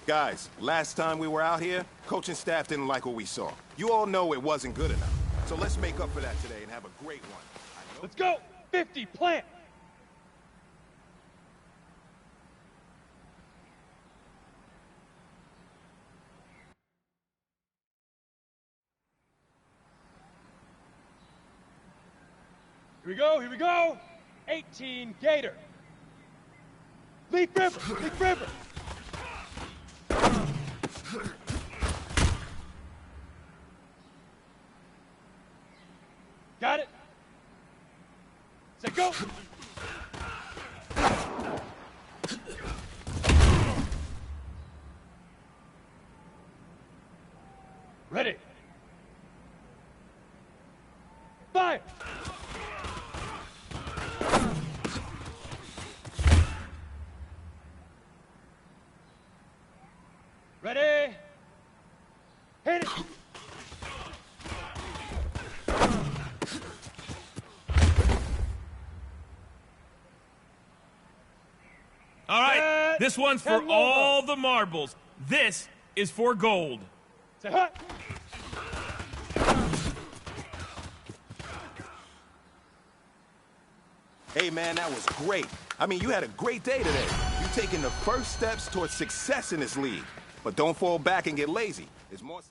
Guys, last time we were out here, coaching staff didn't like what we saw. You all know it wasn't good enough. So let's make up for that today and have a great one. Let's go! 50, plant! Here we go! 18, Gator! Leaf River! Got it? Set, go! Ready! Fire! Ready? Hit it! All right, this one's for all the marbles. This is for gold. Say hut! Hey, man, that was great. I mean, you had a great day today. You're taking the first steps towards success in this league. But don't fall back and get lazy. There's more...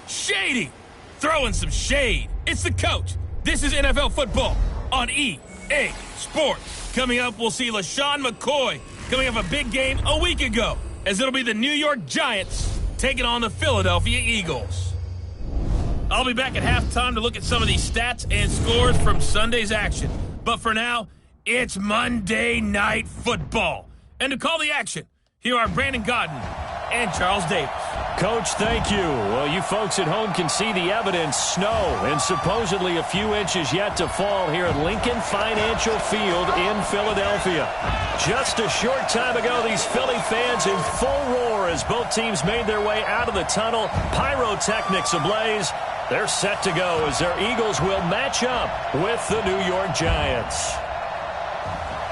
Shady! Throwing some shade. It's the coach. This is NFL football on EA Sports. Coming up, we'll see LaShawn McCoy coming off a big game a week ago, as it'll be the New York Giants taking on the Philadelphia Eagles. I'll be back at halftime to look at some of these stats and scores from Sunday's action. But for now, it's Monday Night Football. And to call the action, here are Brandon Godden and Charles Davis. Coach, thank you. Well, you folks at home can see the evidence. Snow and supposedly a few inches yet to fall here at Lincoln Financial Field in Philadelphia. Just a short time ago, these Philly fans in full roar as both teams made their way out of the tunnel. Pyrotechnics ablaze. They're set to go as their Eagles will match up with the New York Giants.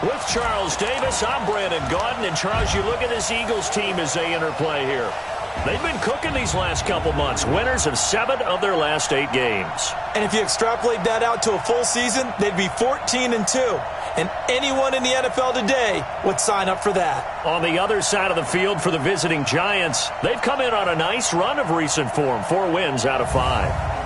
With Charles Davis, I'm Brandon Gaudin. And Charles, you look at this Eagles team as they interplay here. They've been cooking these last couple months, winners of 7 of their last 8 games. And if you extrapolate that out to a full season, they'd be 14-2. And anyone in the NFL today would sign up for that. On the other side of the field for the visiting Giants, they've come in on a nice run of recent form, 4 wins out of 5.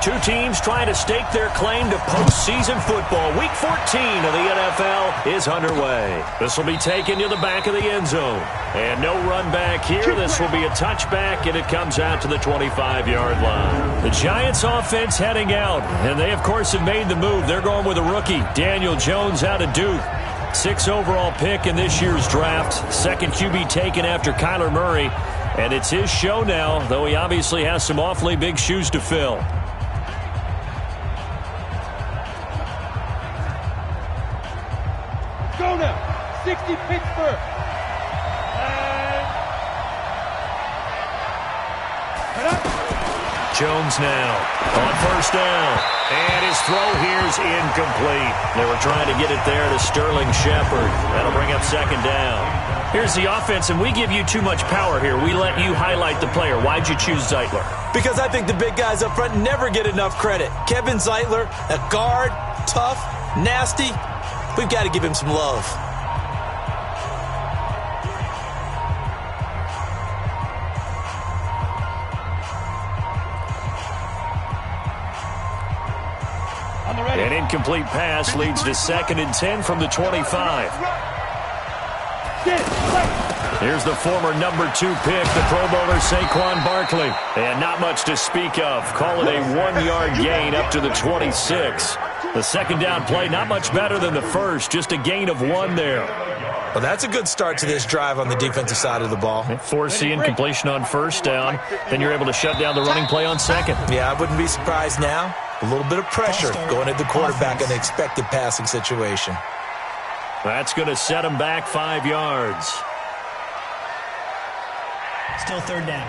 Two teams trying to stake their claim to postseason football. Week 14 of the NFL is underway. This will be taken to the back of the end zone. And no run back here. This will be a touchback, and it comes out to the 25-yard line. The Giants offense heading out, and they, of course, have made the move. They're going with a rookie, Daniel Jones out of Duke. 6th overall pick in this year's draft. Second QB taken after Kyler Murray. And it's his show now, though he obviously has some awfully big shoes to fill. Go now. 60 Pittsburgh. Jones now on first down. And his throw here's incomplete. They were trying to get it there to Sterling Shepard. That'll bring up second down. Here's the offense, and we give you too much power here. We let you highlight the player. Why'd you choose Zeitler? Because I think the big guys up front never get enough credit. Kevin Zeitler, a guard, tough, nasty. We've got to give him some love. An incomplete pass leads to 2nd and 10 from the 25. Here's the former number 2 pick, the Pro Bowler Saquon Barkley. And not much to speak of. Call it a 1-yard gain up to the 26. The second down play, not much better than the first. Just a gain of 1 there. Well, that's a good start to this drive on the defensive side of the ball. Force the incompletion on first down. Then you're able to shut down the running play on second. Yeah, I wouldn't be surprised now. A little bit of pressure going at the quarterback in an expected passing situation. That's going to set him back 5 yards. Still third down.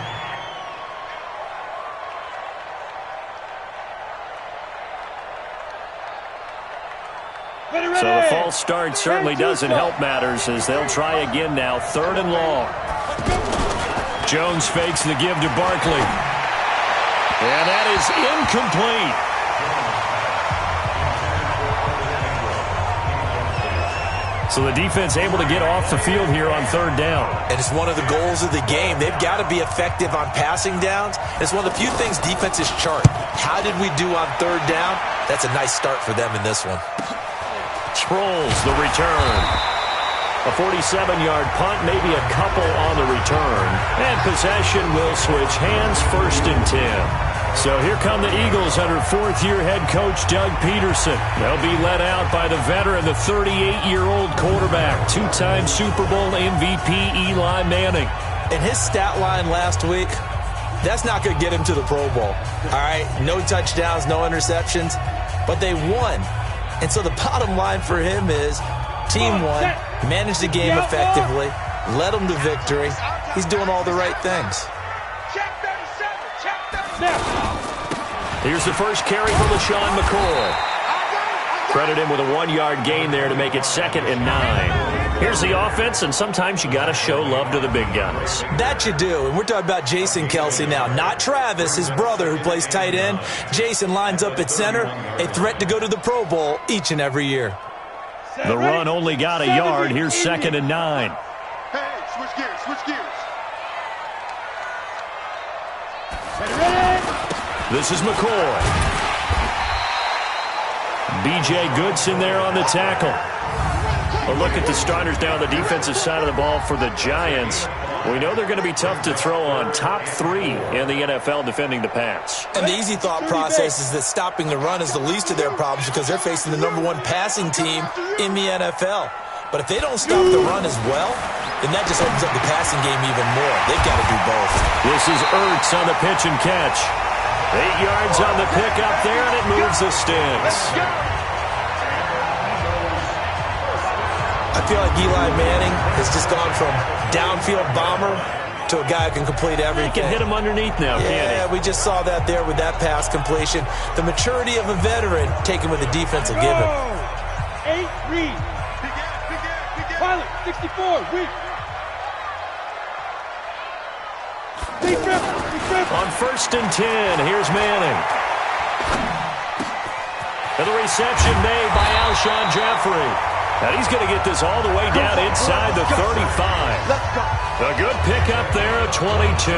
So the false start certainly doesn't help matters as they'll try again now. 3rd and long. Jones fakes the give to Barkley. And that is incomplete. So the defense able to get off the field here on 3rd down. And it's one of the goals of the game. They've got to be effective on passing downs. It's one of the few things defenses chart. How did we do on 3rd down? That's a nice start for them in this one. Sproles, the return. A 47-yard punt, maybe a couple on the return. And possession will switch hands, 1st and 10. So here come the Eagles under 4th-year head coach Doug Peterson. They'll be led out by the veteran, the 38-year-old quarterback, 2-time Super Bowl MVP Eli Manning. And his stat line last week, that's not going to get him to the Pro Bowl. All right, no touchdowns, no interceptions, but they won. And so the bottom line for him is team won, managed the game effectively, led them to victory. He's doing all the right things. Here's the first carry for LaShawn McCoy. Credit him with a 1-yard gain there to make it 2nd and 9. Here's the offense, and sometimes you got to show love to the big guns. That you do, and we're talking about Jason Kelce now, not Travis, his brother who plays tight end. Jason lines up at center, a threat to go to the Pro Bowl each and every year. The run only got a yard. Here's 2nd and 9. Hey, switch gears, switch gears. This is McCoy. B.J. Goodson there on the tackle. A look at the starters down the defensive side of the ball for the Giants. We know they're going to be tough to throw on. Top 3 in the NFL defending the pass. And the easy thought process is that stopping the run is the least of their problems because they're facing the #1 passing team in the NFL. But if they don't stop the run as well, then that just opens up the passing game even more. They've got to do both. This is Ertz on the pitch and catch. 8 yards on the pickup there, and it moves the sticks. I feel like Eli Manning has just gone from downfield bomber to a guy who can complete everything. He can hit him underneath now, can't he? Yeah, we just saw that there with that pass completion. The maturity of a veteran taken with the defense will give him. 8 read. Pilot 64 weak. On 1st and 10, here's Manning. And the reception made by Alshon Jeffrey. And he's going to get this all the way down inside the 35. A good pickup there at 22.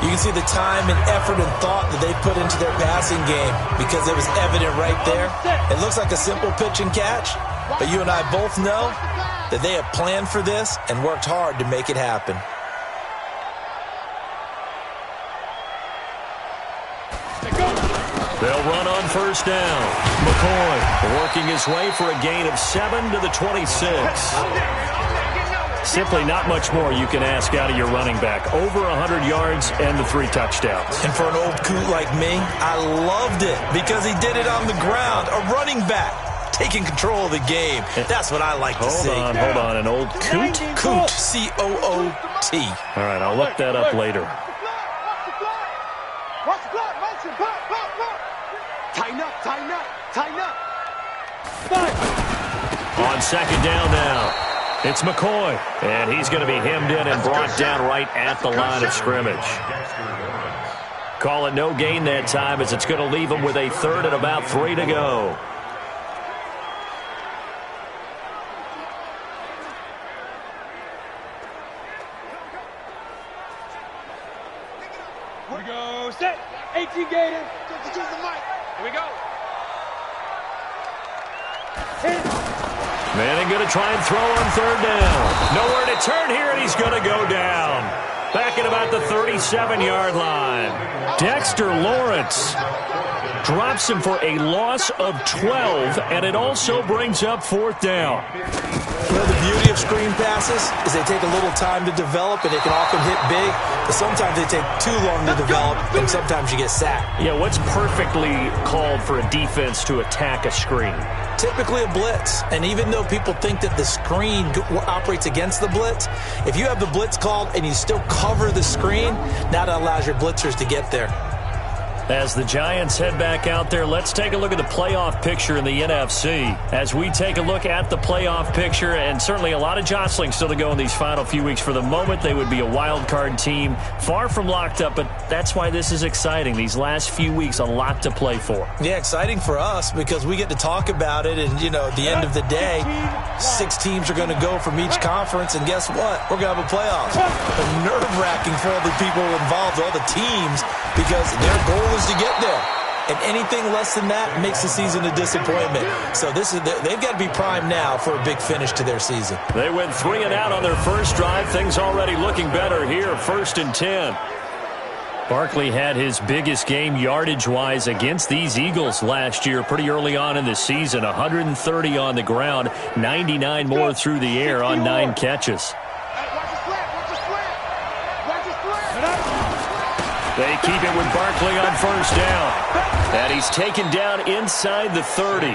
You can see the time and effort and thought that they put into their passing game because it was evident right there. It looks like a simple pitch and catch, but you and I both know that they have planned for this and worked hard to make it happen. They'll run on first down. McCoy working his way for a gain of 7 to the 26. Simply not much more you can ask out of your running back. Over 100 yards and the 3 touchdowns. And for an old coot like me, I loved it because he did it on the ground. A running back taking control of the game. That's what I like to see. Hold on. An old coot? Coot. C-O-O-T. All right, I'll look that up later. Tighten up. On second down now, it's McCoy. And he's going to be hemmed in and brought down right at the line of scrimmage. Call it no gain that time as it's going to leave him with a third and about 3 to go. Here we go. Set. 18 Gators. Here we go. Manning going to try and throw on third down. Nowhere to turn here, and he's going to go down. Back at about the 37-yard line. Dexter Lawrence drops him for a loss of 12, and it also brings up fourth down. Well, the beauty of screen passes is they take a little time to develop, and they can often hit big, but sometimes they take too long to develop, and sometimes you get sacked. Yeah, what's perfectly called for a defense to attack a screen? Typically a blitz, and even though people think that the screen operates against the blitz, if you have the blitz called and you still cover the screen, now that allows your blitzers to get there. As the Giants head back out there, let's take a look at the playoff picture in the NFC. As we take a look at the playoff picture, and certainly a lot of jostling still to go in these final few weeks. For the moment, they would be a wild card team, far from locked up, but that's why this is exciting. These last few weeks, a lot to play for. Yeah, exciting for us because we get to talk about it, and, you know, at the end of the day, 6 teams are going to go from each conference, and guess what? We're going to have a playoff. But nerve-wracking for all the people involved, all the teams, because their goal is to get there. And anything less than that makes the season a disappointment. So they've got to be primed now for a big finish to their season. They went 3 and out on their first drive. Things already looking better here. 1st and 10. Barkley had his biggest game yardage-wise against these Eagles last year pretty early on in the season. 130 on the ground, 99 more through the air on 9 catches. They keep it with Barkley on first down. And he's taken down inside the 30.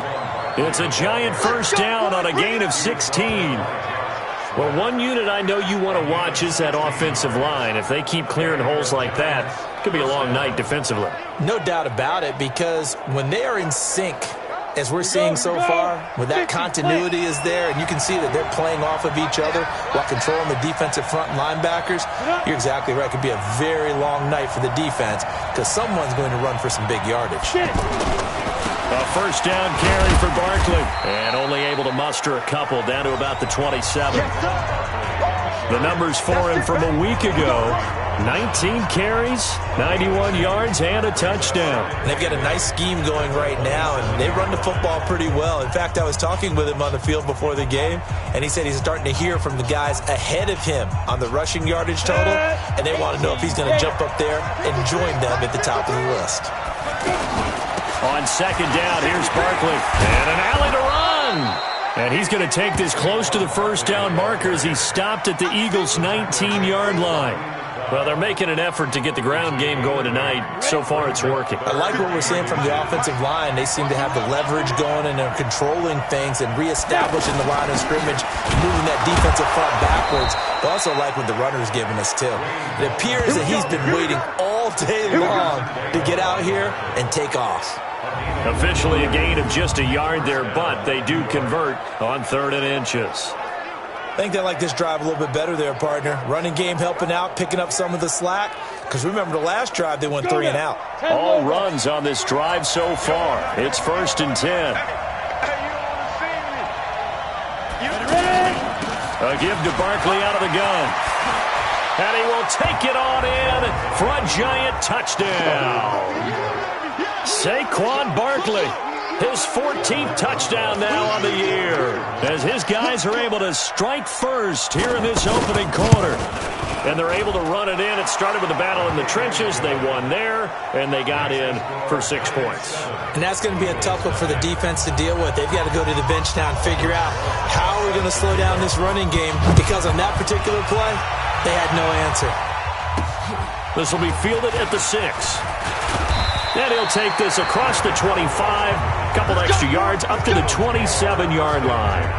It's a giant first down on a gain of 16. Well, one unit I know you want to watch is that offensive line. If they keep clearing holes like that, it could be a long night defensively. No doubt about it, because when they are in sync, as we're seeing so far, when that continuity is there and you can see that they're playing off of each other while controlling the defensive front linebackers, you're exactly right. It could be a very long night for the defense because someone's going to run for some big yardage. A first down carry for Barkley, and only able to muster a couple down to about the 27. The numbers for him from a week ago: 19 carries, 91 yards, and a touchdown. And they've got a nice scheme going right now, and they run the football pretty well. In fact, I was talking with him on the field before the game, and he said he's starting to hear from the guys ahead of him on the rushing yardage total, and they want to know if he's going to jump up there and join them at the top of the list. On second down, here's Barkley, and an alley to run. And he's going to take this close to the first down marker as he stopped at the Eagles' 19-yard line. Well, they're making an effort to get the ground game going tonight. So far, it's working. I like what we're seeing from the offensive line. They seem to have the leverage going, and they're controlling things and reestablishing the line of scrimmage, moving that defensive front backwards. But also like what the runner's giving us, too. It appears that he's been waiting all day long to get out here and take off. Officially a gain of just a yard there, but they do convert on 3rd and inches. I think they like this drive a little bit better there, partner. Running game helping out, picking up some of the slack. Because remember, the last drive, they went 3 and out. All runs on this drive so far. It's 1st and 10. A give to Barkley out of the gun. And he will take it on in for a giant touchdown. Saquon Barkley, his 14th touchdown now on the year, as his guys are able to strike first here in this opening quarter. And they're able to run it in. It started with a battle in the trenches. They won there, and they got in for 6 points. And that's going to be a tough one for the defense to deal with. They've got to go to the bench now and figure out how we're going to slow down this running game, because on that particular play, they had no answer. This will be fielded at the 6. And he'll take this across the 25, a couple extra yards, up to the 27-yard line.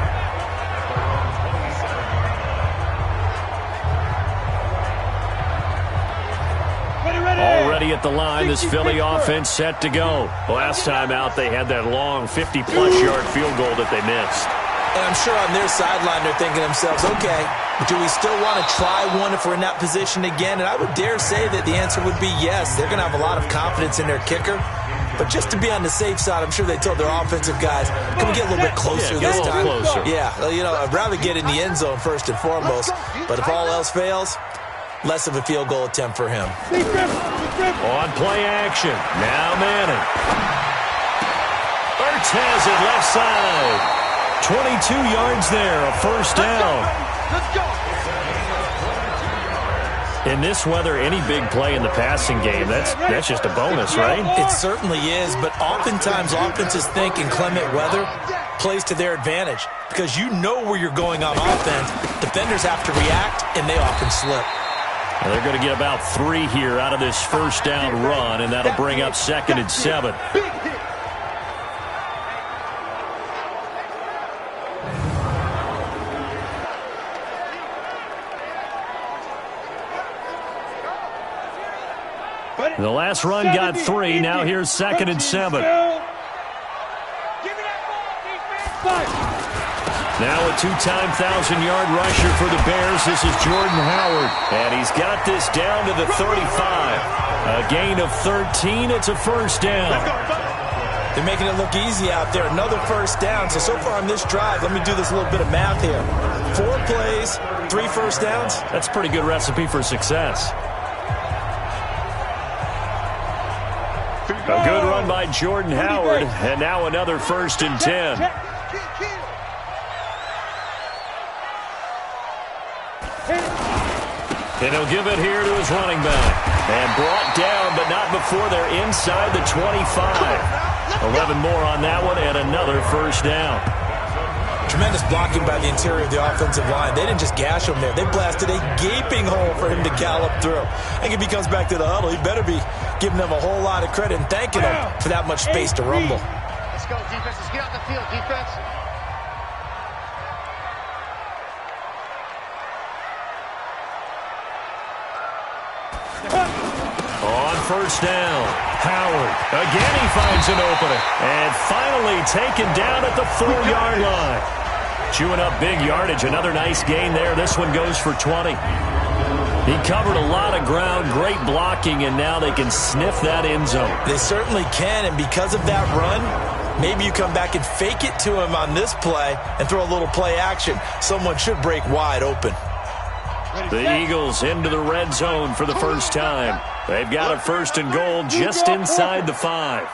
Already at the line, this Philly offense set to go. Last time out, they had that long 50-plus yard field goal that they missed. And I'm sure on their sideline they're thinking to themselves, okay, do we still want to try one if we're in that position again? And I would dare say that the answer would be yes. They're going to have a lot of confidence in their kicker. But just to be on the safe side, I'm sure they told their offensive guys, can we get a little bit closer this time? Closer. Yeah, you know, I'd rather get in the end zone first and foremost. But if all else fails, less of a field goal attempt for him. On play action. Now Madden. Ertz has it left side. 22 yards there, a first down. Let's go. In this weather, any big play in the passing game, that's just a bonus, right? It certainly is, but oftentimes offenses think inclement weather plays to their advantage, because you know where you're going on offense. Defenders have to react, and they often slip. Well, they're going to get about 3 here out of this first down run, and that'll bring up 2nd and 7. The last run got 3. Now here's 2nd and 7. Now a 2-time 1,000-yard rusher for the Bears. This is Jordan Howard. And he's got this down to the 35. A gain of 13. It's a first down. They're making it look easy out there. Another first down. So far on this drive, let me do this little bit of math here. 4 plays, 3 first downs. That's a pretty good recipe for success. A good run by Jordan Howard, and now another 1st and 10. And he'll give it here to his running back. And brought down, but not before they're inside the 25. 11 more on that one, and another first down. Tremendous blocking by the interior of the offensive line. They didn't just gash him there. They blasted a gaping hole for him to gallop through. I think if he comes back to the huddle, he better be giving them a whole lot of credit and thanking them for that much space to rumble. Let's go, defense. Let's get out the field, defense. On first down, Howard. Again, he finds an opening. And finally taken down at the 4-yard line. Chewing up big yardage. Another nice gain there. This one goes for 20. He covered a lot of ground. Great blocking, and now they can sniff that end zone. They certainly can, and because of that run, maybe you come back and fake it to him on this play and throw a little play action. Someone should break wide open. The Eagles into the red zone for the first time. They've got a 1st and goal just inside the 5.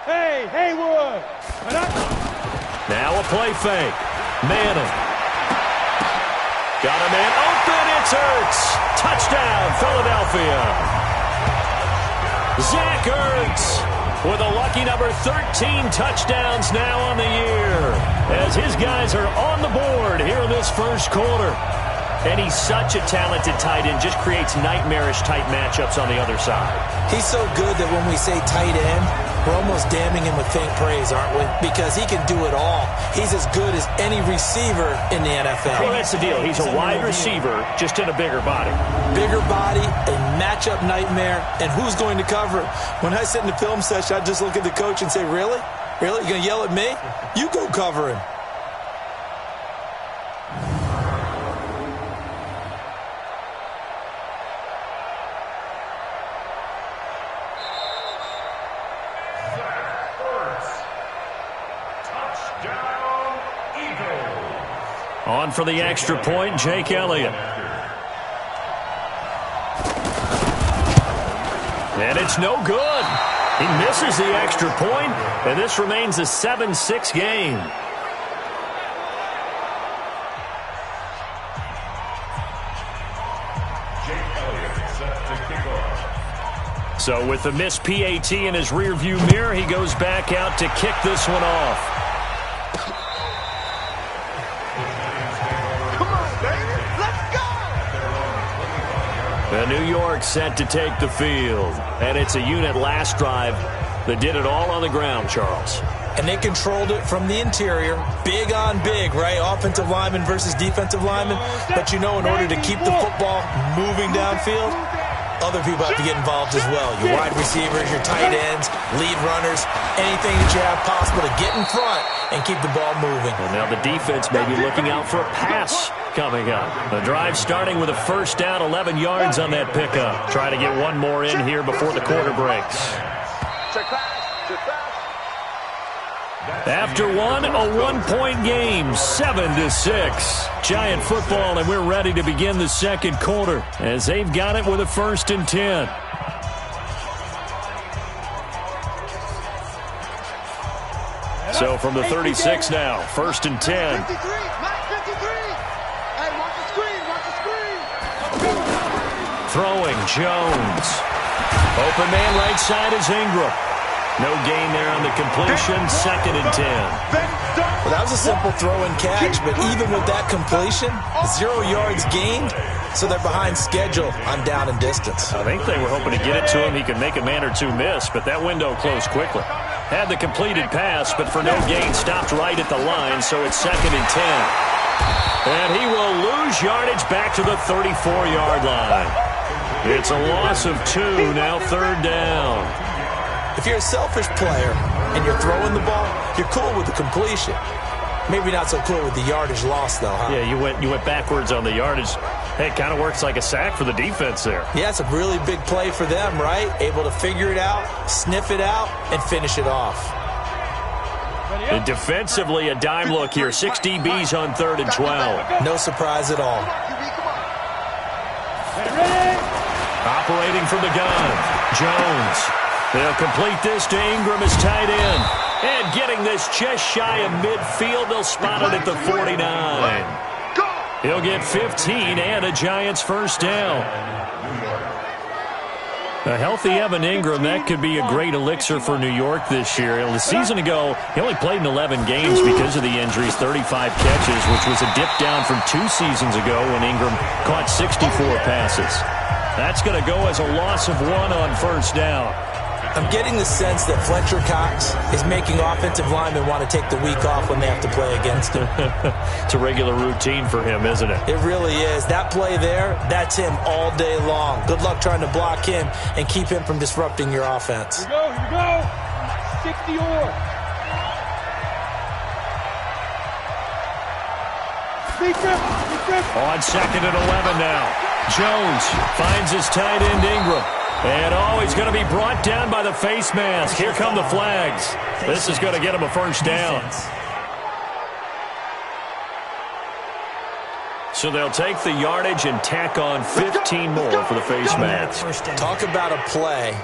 Hey, Haywood. Now a play fake. Madden. Got a man open. It's Ertz. Touchdown, Philadelphia. Zach Ertz with a lucky number 13 touchdowns now on the year, as his guys are on the board here in this first quarter. And he's such a talented tight end, just creates nightmarish-type matchups on the other side. He's so good that when we say tight end, we're almost damning him with faint praise, aren't we? Because he can do it all. He's as good as any receiver in the NFL. Well, that's the deal. He's a wide receiver, just in a bigger body. Bigger body, a matchup nightmare, and who's going to cover it? When I sit in the film session, I just look at the coach and say, really? Really? You going to yell at me? You go cover him. On for the extra point, Jake Elliott. And it's no good. He misses the extra point, and this remains a 7-6 game. So with the missed PAT in his rearview mirror, he goes back out to kick this one off. Come on, baby. Let's go. And New York set to take the field. And it's a unit last drive that did it all on the ground, Charles. And they controlled it from the interior. Big on big, right? Offensive lineman versus defensive lineman. But you know, in order to keep the football moving downfield, other people have to get involved as well. Your wide receivers, your tight ends, lead runners, anything that you have possible to get in front and keep the ball moving. And now the defense may be looking out for a pass coming up. The drive starting with a first down, 11 yards on that pickup. Try to get one more in here before the quarter breaks. After one, a one-point game, 7-6. Giant football, and we're ready to begin the second quarter as they've got it with a 1st and 10. So from the 36 now, 1st and 10. Throwing, Jones. Open man right side is Ingram. No gain there on the completion, 2nd and 10. Well, that was a simple throw and catch, but even with that completion, 0 yards gained, so they're behind schedule on down and distance. I think they were hoping to get it to him. He could make a man or two miss, but that window closed quickly. Had the completed pass, but for no gain, stopped right at the line, so it's 2nd and 10. And he will lose yardage back to the 34-yard line. It's a loss of 2, now 3rd down. If you're a selfish player and you're throwing the ball, you're cool with the completion. Maybe not so cool with the yardage loss, though, huh? Yeah, you went backwards on the yardage. Hey, it kind of works like a sack for the defense there. Yeah, it's a really big play for them, right? Able to figure it out, sniff it out, and finish it off. And defensively, a dime look here. 6 DBs on 3rd and 12. No surprise at all. Operating from the gun, Jones. They'll complete this to Ingram as tight end. And getting this just shy of midfield, they'll spot it at the 49. He'll get 15 and a Giants 1st down. A healthy Evan Ingram, that could be a great elixir for New York this year. A season ago, he only played in 11 games because of the injuries, 35 catches, which was a dip down from 2 seasons ago when Ingram caught 64 passes. That's going to go as a loss of 1 on 1st down. I'm getting the sense that Fletcher Cox is making offensive linemen want to take the week off when they have to play against him. It's a regular routine for him, isn't it? It really is. That play there, that's him all day long. Good luck trying to block him and keep him from disrupting your offense. Here we go. 60 or. On 2nd and 11 now. Jones finds his tight end Ingram. And he's going to be brought down by the face mask. Here come the flags. This is going to get him a 1st down. So they'll take the yardage and tack on 15 more for the face mask. Talk about a play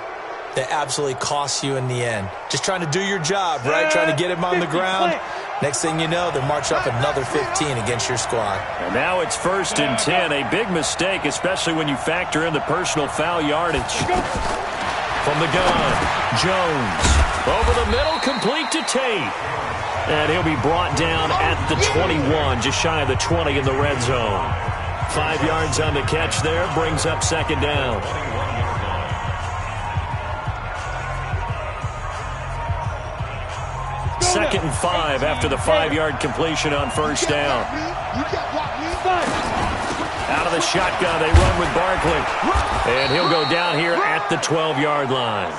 that absolutely costs you in the end. Just trying to do your job, right? Trying to get him on the ground. Next thing you know, they'll march up another 15 against your squad. And now it's 1st and 10. A big mistake, especially when you factor in the personal foul yardage. From the gun, Jones. Over the middle, complete to Tate. And he'll be brought down at the 21, just shy of the 20 in the red zone. 5 yards on the catch there, brings up 2nd down. 2nd and 5 after the 5-yard completion on 1st down. Out of the shotgun, they run with Barkley. And he'll go down here at the 12-yard line.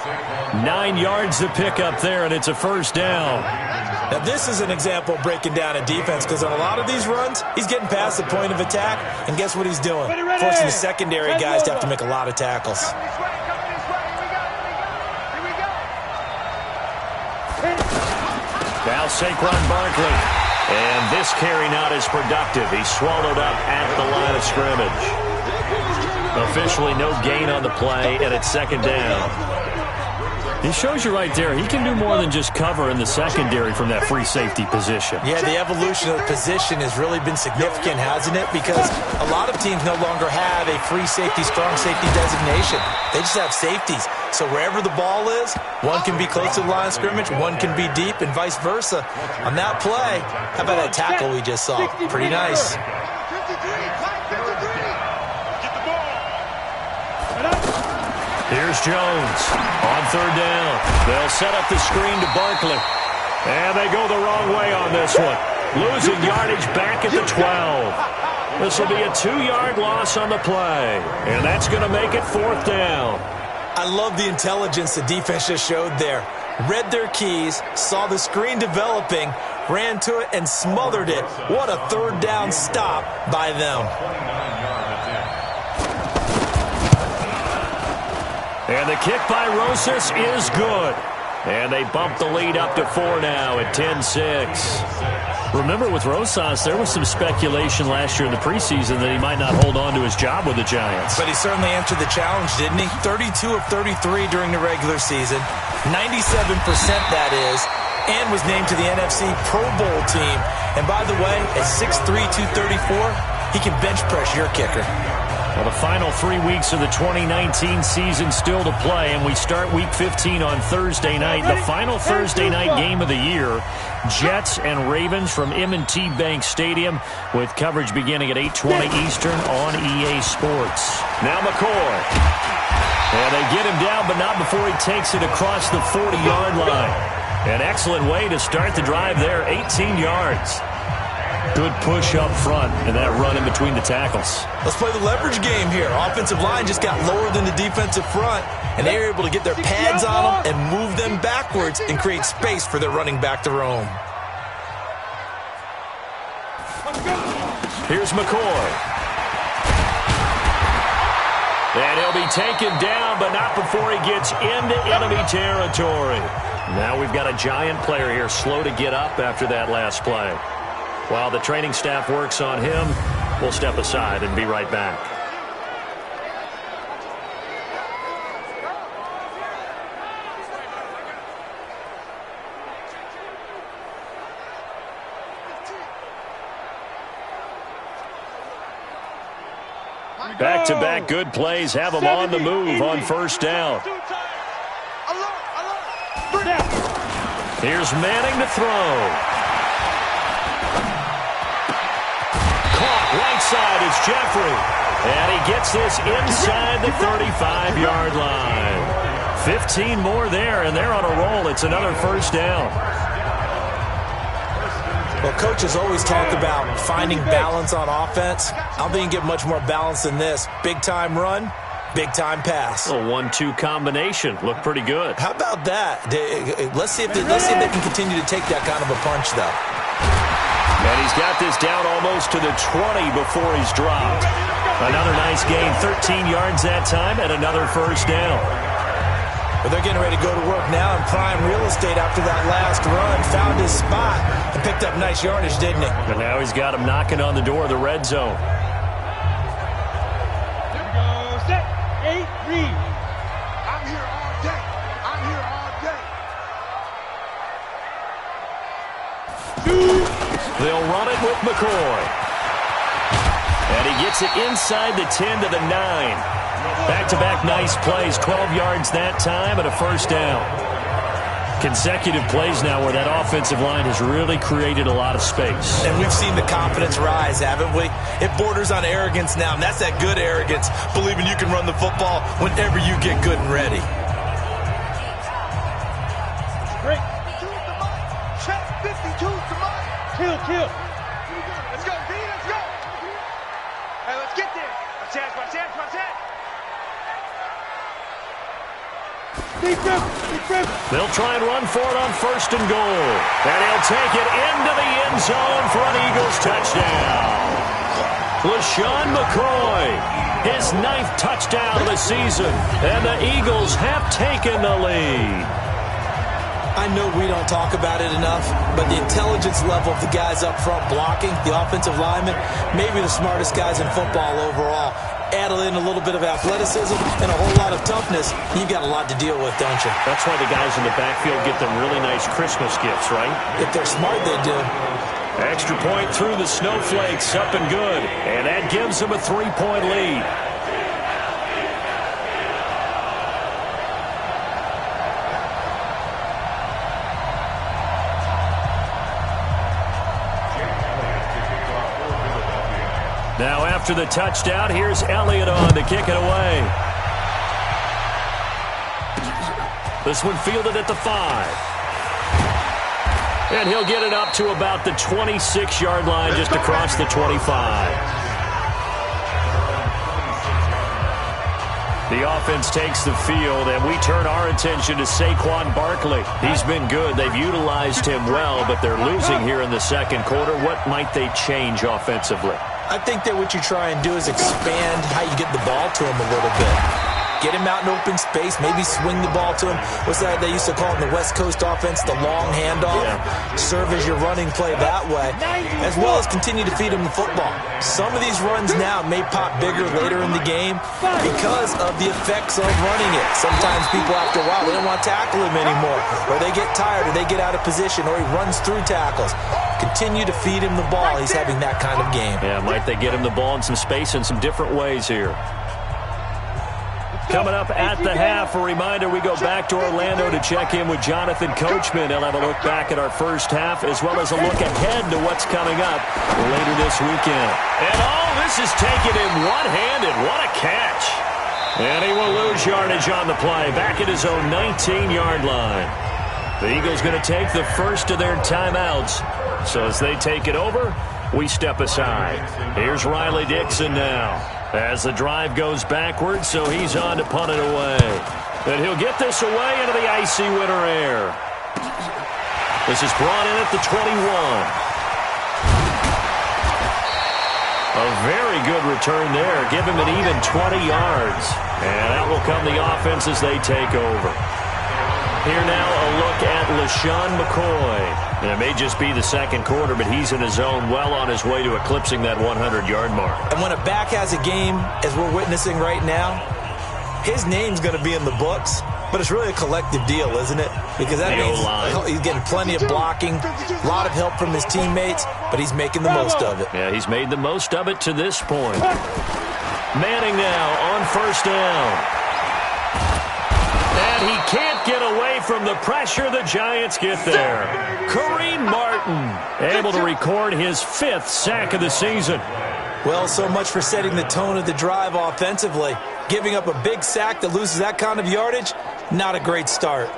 9 yards to pick up there, and it's a 1st down. Now, this is an example of breaking down a defense, because on a lot of these runs, he's getting past the point of attack, and guess what he's doing? Forcing the secondary guys to have to make a lot of tackles. Now Saquon Barkley. And this carry not as productive. He's swallowed up at the line of scrimmage. Officially no gain on the play, and it's second down. He shows you right there, he can do more than just cover in the secondary from that free safety position. Yeah, the evolution of the position has really been significant, hasn't it? Because a lot of teams no longer have a free safety, strong safety designation. They just have safeties. So wherever the ball is, one can be close to the line of scrimmage, one can be deep, and vice versa. On that play, how about that tackle we just saw? Pretty nice. Here's Jones on third down. They'll set up the screen to Barkley. And they go the wrong way on this one. Losing yardage back at the 12. This will be a 2-yard loss on the play. And that's going to make it fourth down. I love the intelligence the defense just showed there. Read their keys, saw the screen developing, ran to it, and smothered it. What a third down stop by them. And the kick by Rosas is good. And they bump the lead up to 4 now at 10-6. Remember, with Rosas, there was some speculation last year in the preseason that he might not hold on to his job with the Giants. But he certainly answered the challenge, didn't he? 32 of 33 during the regular season. 97% that is. And was named to the NFC Pro Bowl team. And by the way, at 6'3", 234, he can bench press your kicker. Well, the final 3 weeks of the 2019 season still to play, and we start Week 15 on Thursday night. The final Thursday night game of the year, Jets and Ravens from M&T Bank Stadium, with coverage beginning at 8:20 Eastern on EA Sports. Now McCoy. And they get him down, but not before he takes it across the 40-yard line. An excellent way to start the drive there, 18 yards. Good push up front and that run in between the tackles. Let's play the leverage game here. Offensive line just got lower than the defensive front, and they were able to get their pads on them and move them backwards and create space for their running back to roam. Here's McCoy. And he'll be taken down, but not before he gets into enemy territory. Now we've got a Giant player here slow to get up after that last play. While the training staff works on him, we'll step aside and be right back. Back-to-back good plays have them on the move on first down. Here's Manning to throw. Right side is Jeffrey. And he gets this inside the 35-yard line. 15 more there, and they're on a roll. It's another first down. Well, coaches always talk about finding balance on offense. I don't think you get much more balance than this. Big-time run, big-time pass. A 1-2 combination. Looked pretty good. How about that? Let's see if they can continue to take that kind of a punch, though. And he's got this down almost to the 20 before he's dropped. Another nice gain, 13 yards that time, and another first down. But they're getting ready to go to work now in prime real estate after that last run. Found his spot and picked up nice yardage, didn't he? And now he's got him knocking on the door of the red zone. Here we go. Set. 8, read. I'm here all day. I'm here all day. They'll run it with McCoy. And he gets it inside the 10 to the 9. Back-to-back nice plays, 12 yards that time and a first down. Consecutive plays now where that offensive line has really created a lot of space. And we've seen the confidence rise, haven't we? It borders on arrogance now, and that's that good arrogance, believing you can run the football whenever you get good and ready. Great. Check 52 to Mike. Kill. Let's go, D. Let's go. Hey, let's get there. My chance. They'll try and run for it on first and goal. And he'll take it into the end zone for an Eagles touchdown. LaShawn McCoy, his 9th touchdown of the season. And the Eagles have taken the lead. I know we don't talk about it enough, but the intelligence level of the guys up front blocking, the offensive linemen, maybe the smartest guys in football overall. Add in a little bit of athleticism and a whole lot of toughness, you got a lot to deal with, don't you? That's why the guys in the backfield get them really nice Christmas gifts, right? If they're smart, they do. Extra point through the snowflakes, up and good. And that gives them a 3-point lead. Now after the touchdown, here's Elliott on to kick it away. This one fielded at the 5. And he'll get it up to about the 26-yard line, just across the 25. The offense takes the field, and we turn our attention to Saquon Barkley. He's been good. They've utilized him well, but they're losing here in the second quarter. What might they change offensively? I think that what you try and do is expand how you get the ball to him a little bit. Get him out in open space, maybe swing the ball to him. What's that they used to call in the West Coast offense, the long handoff? Yeah. Serve as your running play that way, as well as continue to feed him the football. Some of these runs now may pop bigger later in the game because of the effects of running it. Sometimes people, after a while, they don't want to tackle him anymore, or they get tired, or they get out of position, or he runs through tackles. Continue to feed him the ball. He's having that kind of game. Yeah, might they get him the ball in some space in some different ways here. Coming up at the half, a reminder, we go back to Orlando to check in with Jonathan Coachman. He'll have a look back at our first half, as well as a look ahead to what's coming up later this weekend. And this is taken in one-handed. What a catch. And he will lose yardage on the play, back at his own 19-yard line. The Eagles going to take the first of their timeouts. So as they take it over, we step aside. Here's Riley Dixon now, as the drive goes backwards, so he's on to punt it away. And he'll get this away into the icy winter air. This is brought in at the 21. A very good return there. Give him an even 20 yards. And that will come the offense as they take over. Here now a look at LaShawn McCoy. And it may just be the second quarter, but he's in his zone, well on his way to eclipsing that 100-yard mark. And when a back has a game, as we're witnessing right now, his name's going to be in the books, but it's really a collective deal, isn't it? Because that means he's getting plenty of blocking, a lot of help from his teammates, but he's making the most of it. Yeah, he's made the most of it to this point. Manning now on first down. And he can't get away from the pressure. The Giants get there. Kareem Martin able to record his 5th sack of the season. Well, so much for setting the tone of the drive offensively. Giving up a big sack that loses that kind of yardage, not a great start.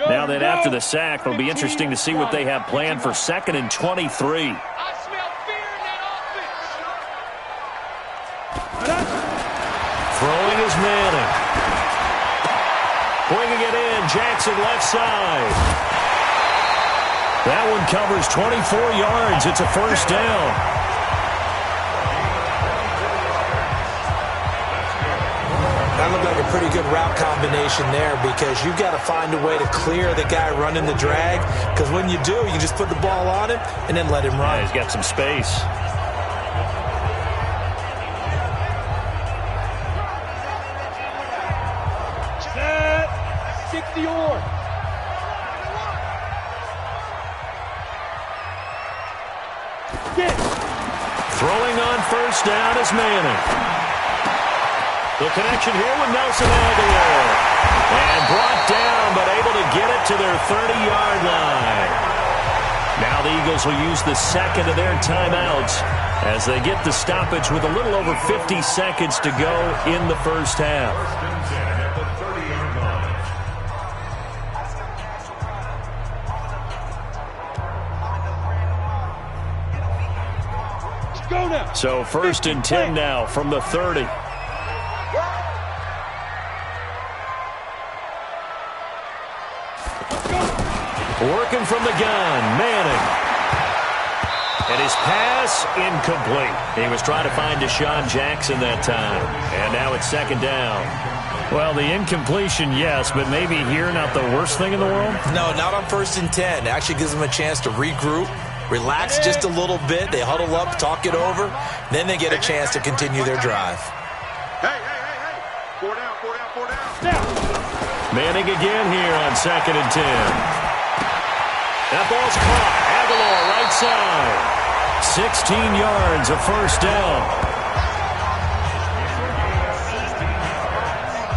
Now then, after the sack, it'll be interesting to see what they have planned for 2nd and 23. Throwing is Manning. Bringing it in, Jackson left side. That one covers 24 yards. It's a first down. That looked like a pretty good route combination there, because you've got to find a way to clear the guy running the drag, because when you do, you just put the ball on him and then let him run. Yeah, he's got some space. Throwing on first down is Manning. The connection here with Nelson Aguilar. And brought down, but able to get it to their 30-yard line. Now the Eagles will use the second of their timeouts as they get the stoppage with a little over 50 seconds to go in the first half. So 1st and 10 now from the 30. Working from the gun, Manning. And his pass incomplete. He was trying to find Deshaun Jackson that time. And now it's 2nd down. Well, the incompletion, yes, but maybe here not the worst thing in the world? No, not on 1st and 10. It actually gives them a chance to regroup, relax just a little bit. They huddle up, talk it over. Then they get a chance to continue their drive. Hey. 4 down. Manning again here on 2nd and 10. That ball's caught. Aguilar, right side. 16 yards, a first down.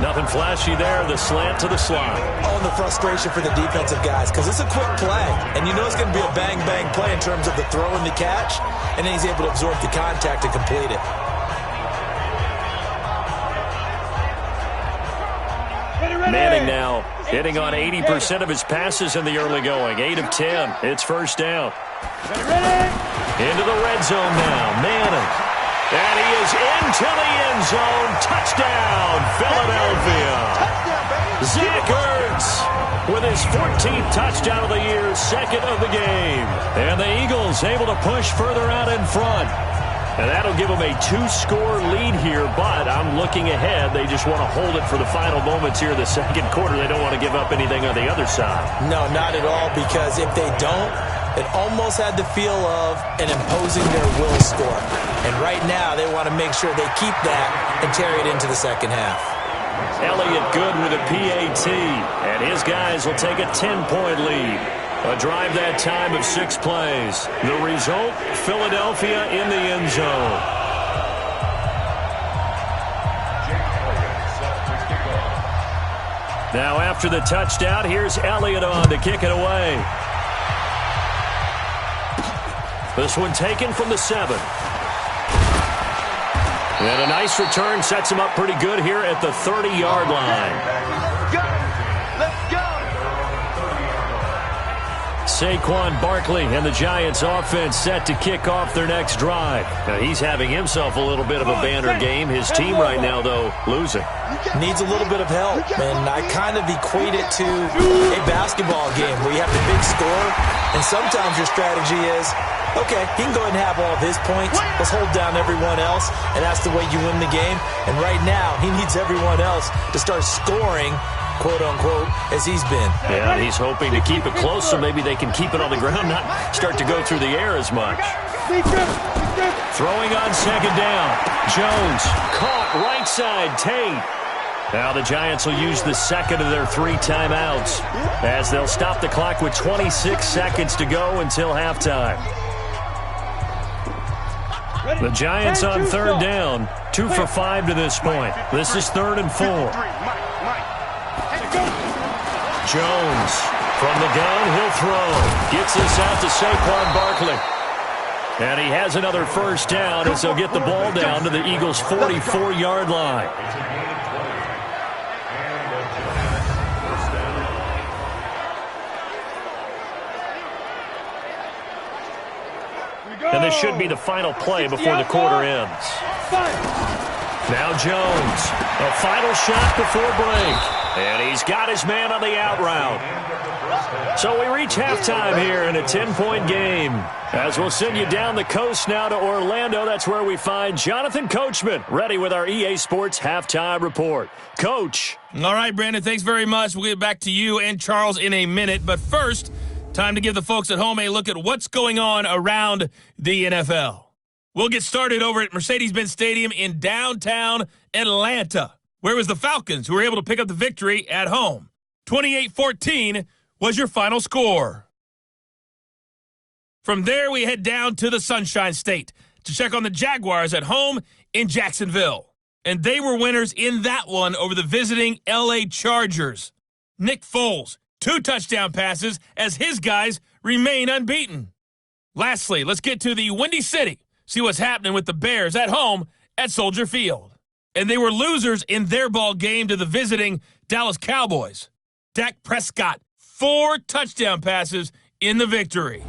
Nothing flashy there, the slant to the slot. Oh, and the frustration for the defensive guys, because it's a quick play. And you know it's going to be a bang-bang play in terms of the throw and the catch. And then he's able to absorb the contact and complete it. Manning now hitting on 80% of his passes in the early going. 8 of 10. It's first down. Into the red zone now. Manning. And he is into the end zone. Touchdown, Philadelphia. Zach Ertz with his 14th touchdown of the year, 2nd of the game. And the Eagles able to push further out in front. And that'll give them a 2-score lead here, but I'm looking ahead. They just want to hold it for the final moments here in the second quarter. They don't want to give up anything on the other side. No, not at all, because if they don't, it almost had the feel of an imposing their will score. And right now, they want to make sure they keep that and carry it into the second half. Elliott good with a PAT, and his guys will take a 10-point lead. A drive that time of 6 plays. The result, Philadelphia in the end zone. Now after the touchdown, here's Elliott on to kick it away. This one taken from the 7. And a nice return sets him up pretty good here at the 30-yard line. Let's go! Saquon Barkley and the Giants offense set to kick off their next drive. Now he's having himself a little bit of a banner game. His team right now, though, losing. Needs a little bit of help, and I kind of equate it to a basketball game where you have the big score, and sometimes your strategy is, okay, he can go ahead and have all of his points. Let's hold down everyone else, and that's the way you win the game. And right now, he needs everyone else to start scoring, quote-unquote, as he's been. Yeah, he's hoping to keep it close so maybe they can keep it on the ground, not start to go through the air as much. Throwing on 2nd down. Jones caught right side, Tate. Now the Giants will use the 2nd of their 3 timeouts as they'll stop the clock with 26 seconds to go until halftime. The Giants on 3rd down, 2 for 5 to this point. This is 3rd and 4. Jones from the gun, he'll throw. Gets this out to Saquon Barkley. And he has another first down as they'll get the ball down to the Eagles' 44-yard line. And this should be the final play before the quarter ends. Now Jones, a final shot before break. And he's got his man on the out route. So we reach halftime here in a 10-point game. As we'll send you down the coast now to Orlando, that's where we find Jonathan Coachman, ready with our EA Sports Halftime Report. Coach. All right, Brandon, thanks very much. We'll get back to you and Charles in a minute. But first, time to give the folks at home a look at what's going on around the NFL. We'll get started over at Mercedes-Benz Stadium in downtown Atlanta, where it was the Falcons who were able to pick up the victory at home. 28-14 was your final score. From there, we head down to the Sunshine State to check on the Jaguars at home in Jacksonville. And they were winners in that one over the visiting L.A. Chargers. Nick Foles, 2 touchdown passes as his guys remain unbeaten. Lastly, let's get to the Windy City, see what's happening with the Bears at home at Soldier Field. And they were losers in their ball game to the visiting Dallas Cowboys. Dak Prescott, 4 touchdown passes in the victory.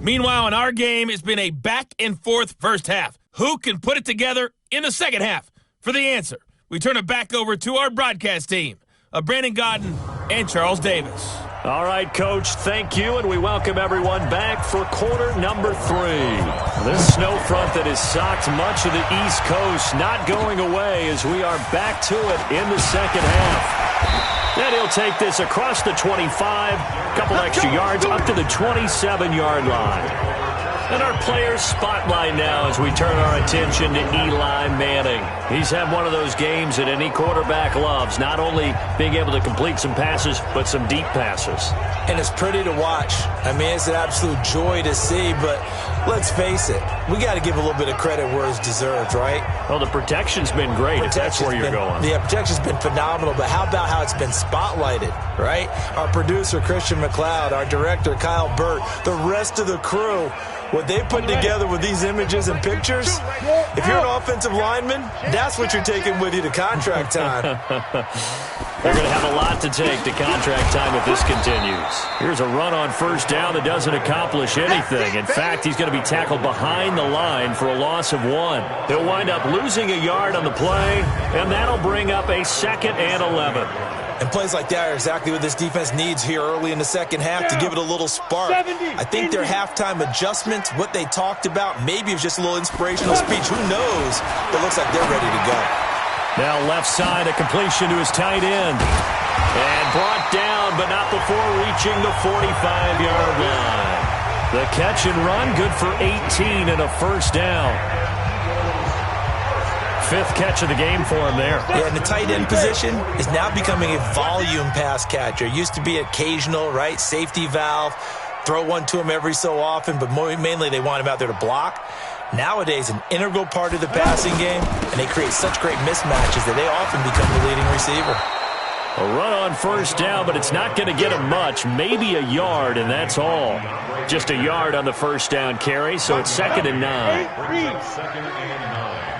Meanwhile, in our game, it's been a back-and-forth first half. Who can put it together in the second half? For the answer, we turn it back over to our broadcast team of Brandon Godden and Charles Davis. All right, Coach, thank you, and we welcome everyone back for quarter number 3. This snow front that has socked much of the East Coast not going away as we are back to it in the second half. And he'll take this across the 25, a couple extra yards up to the 27-yard line. And our players spotlight now as we turn our attention to Eli Manning. He's had one of those games that any quarterback loves, not only being able to complete some passes, but some deep passes. And it's pretty to watch. I mean, it's an absolute joy to see, but let's face it, we got to give a little bit of credit where it's deserved, right? Well, the protection's been great, if that's where you're going. Yeah, protection's been phenomenal, but how about how it's been spotlighted, right? Our producer, Christian McLeod, our director, Kyle Burt, the rest of the crew, what they put together with these images and pictures, if you're an offensive lineman, that's what you're taking with you to contract time. They're going to have a lot to take to contract time if this continues. Here's a run on first down that doesn't accomplish anything. In fact, he's going to be tackled behind the line for a loss of 1. He'll wind up losing a yard on the play, and that'll bring up a 2nd and 11. And plays like that are exactly what this defense needs here early in the second half to give it a little spark. I think their halftime adjustments, what they talked about, maybe it was just a little inspirational speech. Who knows? But it looks like they're ready to go. Now left side, a completion to his tight end. And brought down, but not before reaching the 45-yard line. The catch and run, good for 18 and a first down. 5th catch of the game for him there. Yeah, and the tight end position is now becoming a volume pass catcher. Used to be occasional, right? Safety valve. Throw one to him every so often, but mainly they want him out there to block. Nowadays, an integral part of the passing game, and they create such great mismatches that they often become the leading receiver. A run on first down, but it's not going to get him much. Maybe a yard, and that's all. Just a yard on the first down carry, so it's 2nd and 9.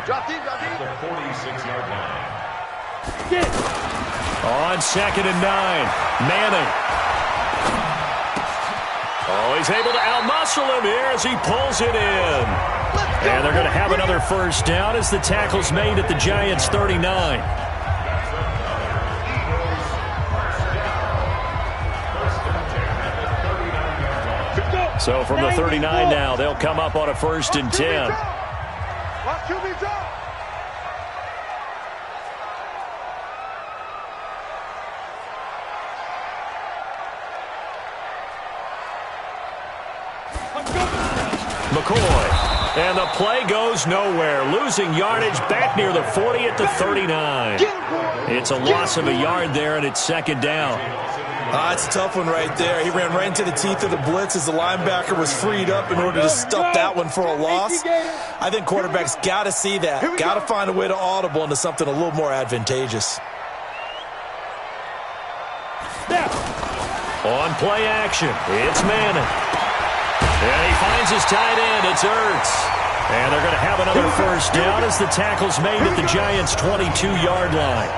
Drop deep, drop deep. The 46-yard line. On 2nd and 9, Manning. Oh, he's able to outmuscle him here as he pulls it in. And they're going to have another first down as the tackle's made at the Giants' 39. So from the 39 now, they'll come up on a 1st and 10. Watch QB drop. McCoy. And the play goes nowhere. Losing yardage back near the 40 at the 39. It's a loss of a yard there, and it's 2nd down. It's a tough one right there. He ran right into the teeth of the blitz as the linebacker was freed up in order to stuff that one for a loss. I think quarterbacks got to see that. Got to find a way to audible into something a little more advantageous. On play action, it's Manning. And he finds his tight end. It's Ertz. And they're going to have another first down as the tackle's made at the Giants' 22-yard line.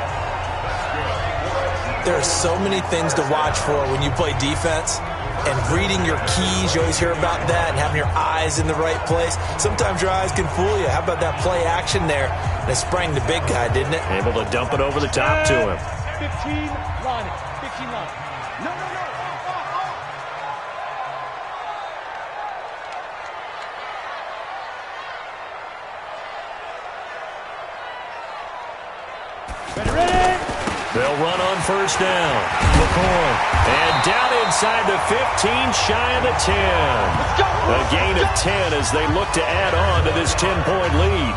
There are so many things to watch for when you play defense. And reading your keys, you always hear about that, and having your eyes in the right place. Sometimes your eyes can fool you. How about that play action there? And it sprang the big guy, didn't it? Able to dump it over the top to him. 15 line. 15 line. No. Ready? They'll run on first down. McCoy. And down inside the 15, shy of the 10. A gain of 10 as they look to add on to this 10-point lead.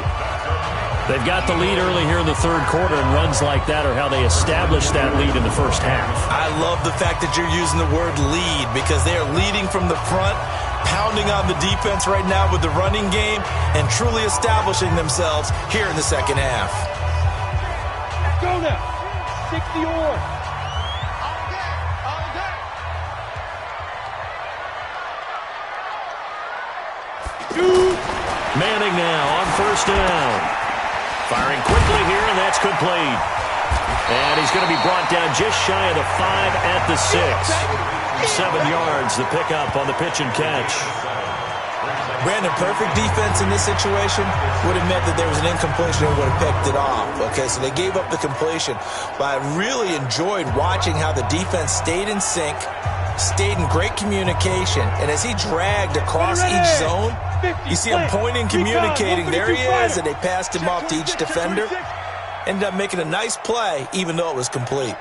They've got the lead early here in the 3rd quarter, and runs like that are how they establish that lead in the first half. I love the fact that you're using the word lead because they are leading from the front, pounding on the defense right now with the running game, and truly establishing themselves here in the second half. Go now. 60 or. Manning now on first down. Firing quickly here, and that's complete. And he's going to be brought down just shy of the 5 at the 6. 7 yards, the pickup on the pitch and catch. Brandon, perfect defense in this situation would have meant that there was an incompletion and would have picked it off. Okay, so they gave up the completion. But I really enjoyed watching how the defense stayed in sync, stayed in great communication, and as he dragged across each zone, you see him pointing, communicating. There he is, and they passed him off to each defender. Ended up making a nice play, even though it was complete.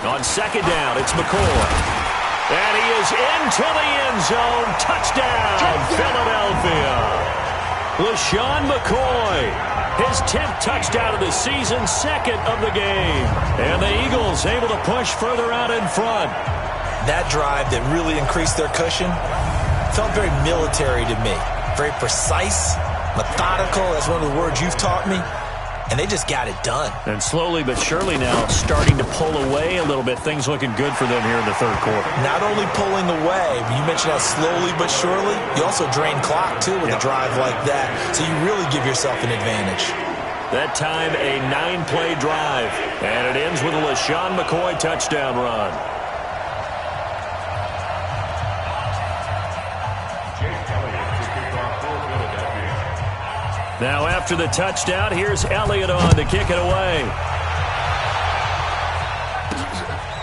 On second down, it's McCoy. And he is into the end zone. Touchdown, Philadelphia. LaShawn McCoy, his 10th touchdown of the season, second of the game. And the Eagles able to push further out in front. That drive that really increased their cushion felt very military to me. Very precise, methodical. That's one of the words you've taught me. And they just got it done. And slowly but surely now starting to pull away a little bit. Things looking good for them here in the third quarter. Not only pulling away, but you mentioned that slowly but surely. You also drain clock, too, with a drive like that. So you really give yourself an advantage. That time a 9-play drive. And it ends with a LaShawn McCoy touchdown run. Now after the touchdown, here's Elliott on to kick it away.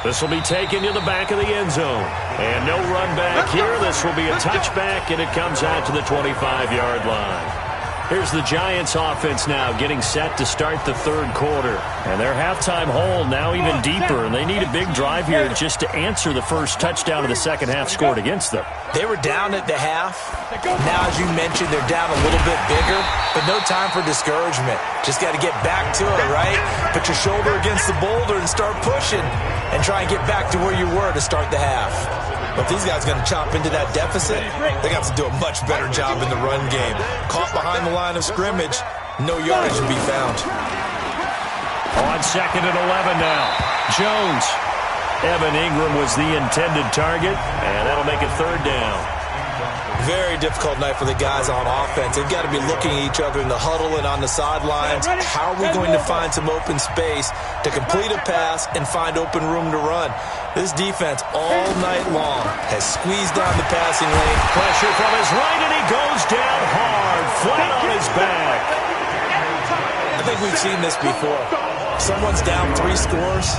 This will be taken to the back of the end zone. And no run back here. This will be a touchback, and it comes out to the 25-yard line. Here's the Giants offense now getting set to start the third quarter. And their halftime hole now even deeper. And they need a big drive here just to answer the first touchdown of the second half scored against them. They were down at the half. Now, as you mentioned, they're down a little bit bigger. But no time for discouragement. Just got to get back to it, right? Put your shoulder against the boulder and start pushing. And try and get back to where you were to start the half. But these guys are going to chop into that deficit. They got to do a much better job in the run game. Caught behind the line of scrimmage, no yardage to be found. On second and 11 now. Jones. Evan Ingram was the intended target, and that'll make it third down. Very difficult night for the guys on offense. They've got to be looking at each other in the huddle and on the sidelines. How are we going to find some open space to complete a pass and find open room to run? This defense all night long has squeezed down the passing lane. Pressure from his right, and he goes down hard, flat on his back. I think we've seen this before. Someone's down 3 scores.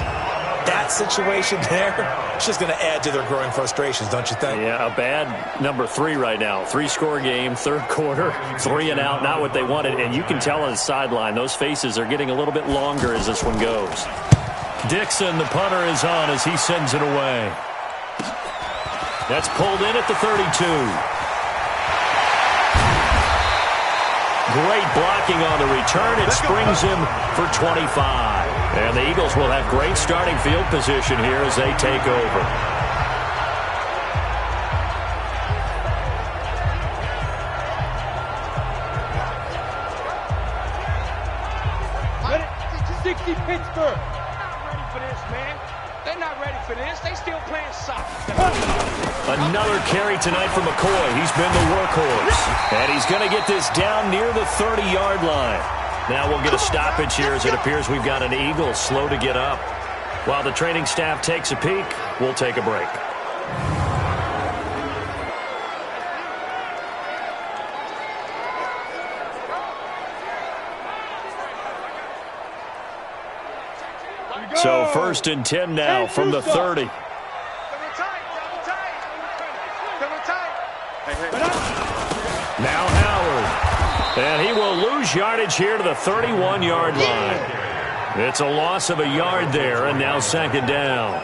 That situation there, it's just going to add to their growing frustrations, don't you think? Yeah, a bad number 3 right now. 3-score game, third quarter, 3 and out, not what they wanted. And you can tell on the sideline, those faces are getting a little bit longer as this one goes. Dixon, the punter, is on as he sends it away. That's pulled in at the 32. Great blocking on the return. It springs him for 25. And the Eagles will have great starting field position here as they take over. Pittsburgh. They're not ready for this, man. They're not ready for this. They still playing soccer. Another carry tonight for McCoy. He's been the workhorse. And he's going to get this down near the 30-yard line. Now we'll get a stoppage here as it appears we've got an Eagle slow to get up. While the training staff takes a peek, we'll take a break. So 1st and 10 now from the 30. Now Howard. And he will lose yardage here to the 31-yard line. It's a loss of a yard there, and now second down.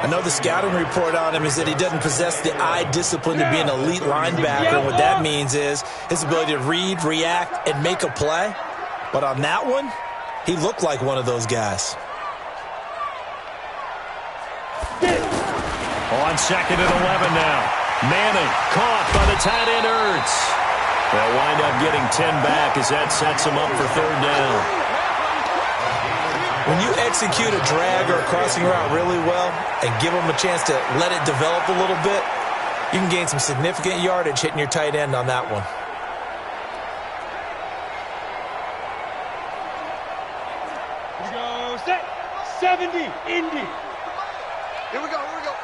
I know the scouting report on him is that he doesn't possess the eye discipline to be an elite linebacker. And what that means is his ability to read, react, and make a play. But on that one, he looked like one of those guys. On second and 11 now. Manning caught by the tight end Ertz. They'll wind up getting 10 back as that sets them up for third down. When you execute a drag or a crossing route really well and give them a chance to let it develop a little bit, you can gain some significant yardage hitting your tight end on that one. Here we go, set. 70, Indy. Here we go, here we go.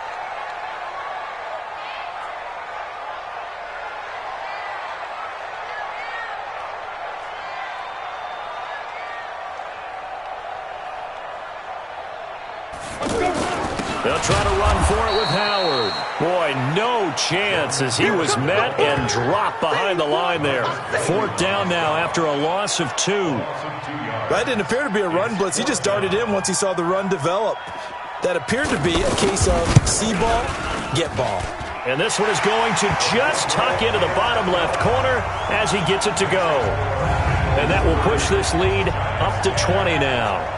They'll try to run for it with Howard. Boy, no chance as he was met and dropped behind the line there. 4th down now after a loss of 2. That didn't appear to be a run blitz. He just darted in once he saw the run develop. That appeared to be a case of see ball, get ball. And this one is going to just tuck into the bottom left corner as he gets it to go. And that will push this lead up to 20 now.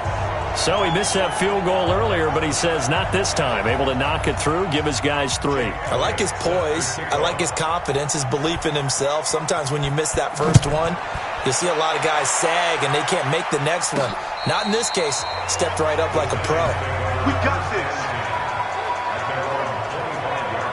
So he missed that field goal earlier, but he says not this time. Able to knock it through, give his guys 3. I like his poise. I like his confidence, his belief in himself. Sometimes when you miss that first one, you'll see a lot of guys sag and they can't make the next one. Not in this case. Stepped right up like a pro. We got this.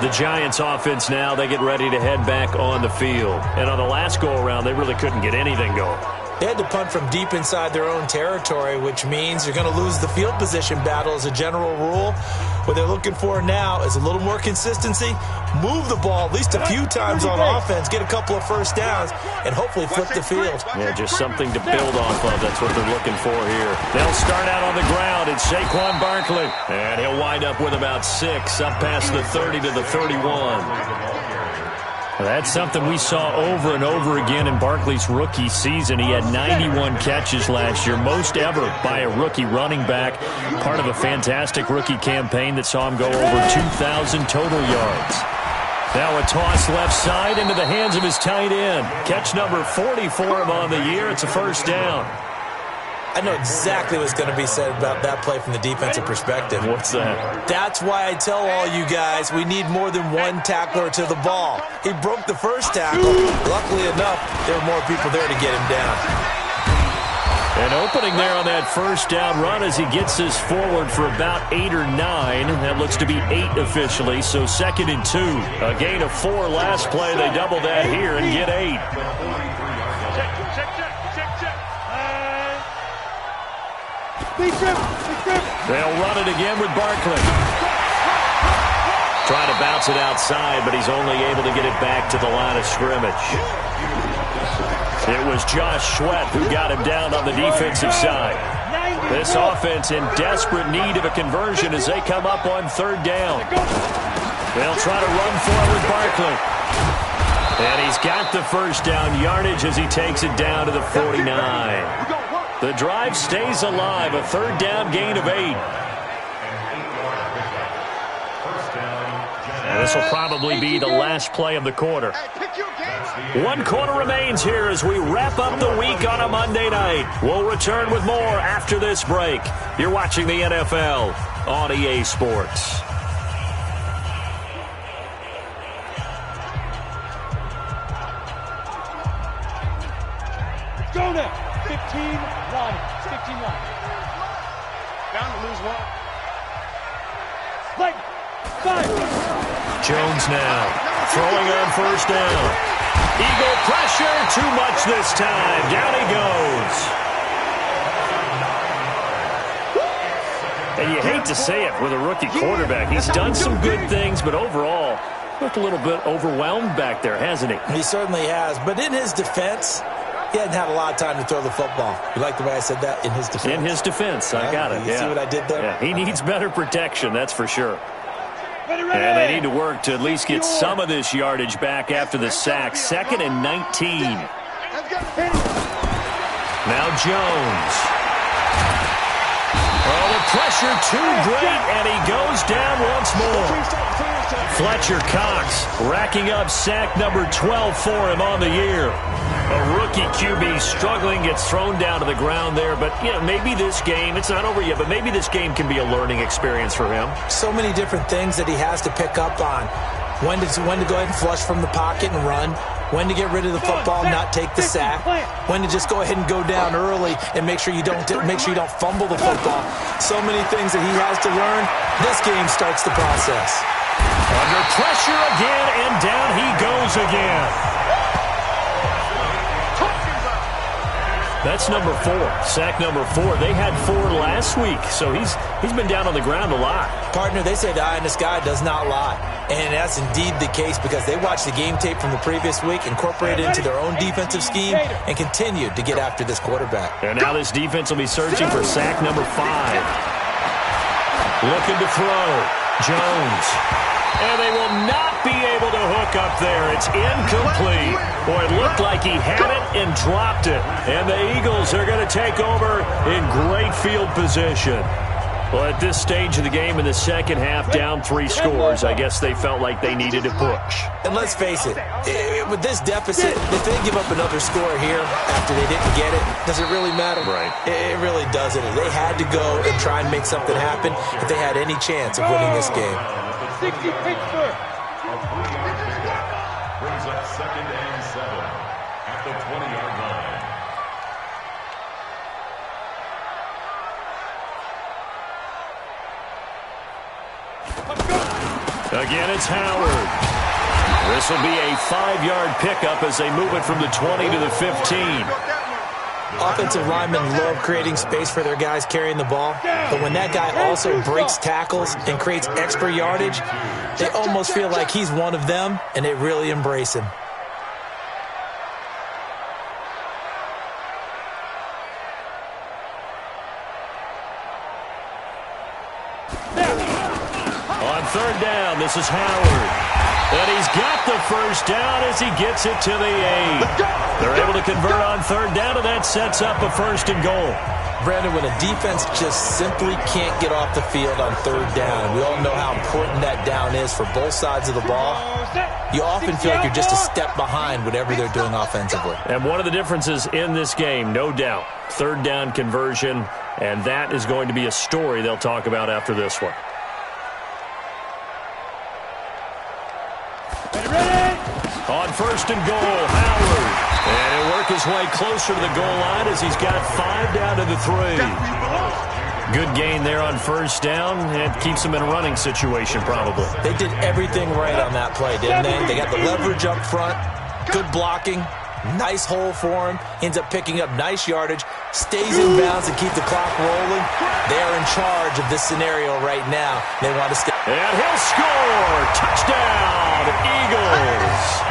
The Giants offense now, they get ready to head back on the field. And on the last go-around, they really couldn't get anything going. They had to punt from deep inside their own territory, which means you're going to lose the field position battle as a general rule. What they're looking for now is a little more consistency, move the ball at least a few times on offense, get a couple of first downs, and hopefully flip the field. Yeah, just something to build off of. That's what they're looking for here. They'll start out on the ground. It's Saquon Barkley. And he'll wind up with about 6, up past the 30 to the 31. That's something we saw over and over again in Barkley's rookie season. He had 91 catches last year, most ever by a rookie running back. Part of a fantastic rookie campaign that saw him go over 2,000 total yards. Now a toss left side into the hands of his tight end. Catch number 40 for him on the year. It's a first down. I know exactly what's going to be said about that play from the defensive perspective. What's that? That's why I tell all you guys we need more than one tackler to the ball. He broke the first tackle. Luckily enough, there were more people there to get him down. An opening there on that first down run as he gets this forward for about 8 or 9. That looks to be 8 officially, so 2nd and 2. A gain of 4 last play. They double that here and get 8. They'll run it again with Barkley. Trying to bounce it outside, but he's only able to get it back to the line of scrimmage. It was Josh Sweat who got him down on the defensive side. This offense in desperate need of a conversion as they come up on 3rd down. They'll try to run for it with Barkley. And he's got the first down yardage as he takes it down to the 49. The drive stays alive, a 3rd down gain of 8. And this will probably be the last play of the quarter. 1 quarter remains here as we wrap up the week on a Monday night. We'll return with more after this break. You're watching the NFL on EA Sports. Go now. 15 line. 15 line. Down to lose 1. Like 5. Jones now throwing on first down. Eagle pressure, too much this time. Down he goes. And you hate to say it with a rookie quarterback. He's done some good things, but overall, looked a little bit overwhelmed back there, hasn't he? He certainly has. But in his defense, he hadn't had a lot of time to throw the football. You like the way I said that? In his defense. In his defense. I got it. You see what I did there? Yeah, he needs better protection, that's for sure. And they need to work to at least get some of this yardage back after the sack. 2nd and 19. Now Jones. Oh, the pressure too great, and he goes down once more. Fletcher Cox racking up sack number 12 for him on the year. A rookie QB struggling, gets thrown down to the ground there. But, you know, maybe this game, it's not over yet, but maybe this game can be a learning experience for him. So many different things that he has to pick up on. When to go ahead and flush from the pocket and run. When to get rid of the football and not take the sack. When to just go ahead and go down early and make sure you don't fumble the football. So many things that he has to learn. This game starts the process. Under pressure again, and down he goes again. That's number 4. Sack number 4. They had 4 last week, so he's been down on the ground a lot. Partner, they say the eye in the sky does not lie. And that's indeed the case because they watched the game tape from the previous week, incorporated it into their own defensive scheme, and continued to get after this quarterback. And now this defense will be searching for sack number 5. Looking to throw. Jones. And they will not be able to hook up there. It's incomplete. Boy, it looked like he had it and dropped it. And the Eagles are going to take over in great field position. Well, at this stage of the game in the second half, down 3 scores, I guess they felt like they needed to push. And let's face it, with this deficit, if they give up another score here after they didn't get it, does it really matter? Right. It really doesn't. They had to go and try and make something happen if they had any chance of winning this game. 60 Pittsburgh. Brings up 2nd and 7 at the 20-yard line. Again, it's Howard. This will be a 5-yard pickup as they move it from the 20 to the 15. Offensive linemen love creating space for their guys carrying the ball, but when that guy also breaks tackles and creates extra yardage, they almost feel like he's one of them, and they really embrace him. On 3rd down, this is Howard. And he's got the first down as he gets it to the 8. They're able to convert on 3rd down, and that sets up a 1st and goal. Brandon, when a defense just simply can't get off the field on 3rd down, we all know how important that down is for both sides of the ball, you often feel like you're just a step behind whatever they're doing offensively. And one of the differences in this game, no doubt, 3rd down conversion, and that is going to be a story they'll talk about after this one. On 1st and goal, Howard. And he'll work his way closer to the goal line as he's got 5 down to the 3. Good gain there on 1st down, and keeps him in a running situation probably. They did everything right on that play, didn't they? They got the leverage up front, good blocking, nice hole for him, ends up picking up nice yardage, stays in bounds and keep the clock rolling. They are in charge of this scenario right now. They want to stay. And he'll score! Touchdown, Eagles!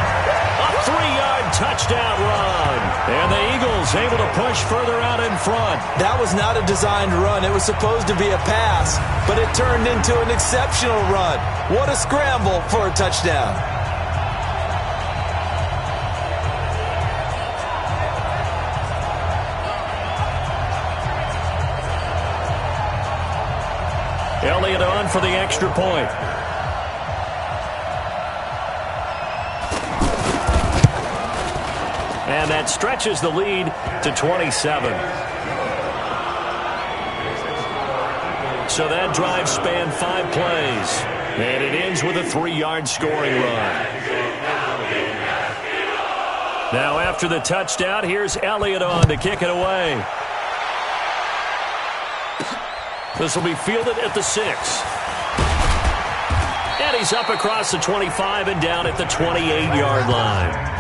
A 3-yard touchdown run. And the Eagles able to push further out in front. That was not a designed run. It was supposed to be a pass, but it turned into an exceptional run. What a scramble for a touchdown. Elliott on for the extra point. And that stretches the lead to 27. So that drive spanned 5 plays. And it ends with a 3-yard scoring run. Now after the touchdown, here's Elliott on to kick it away. This will be fielded at the 6. And he's up across the 25 and down at the 28-yard line.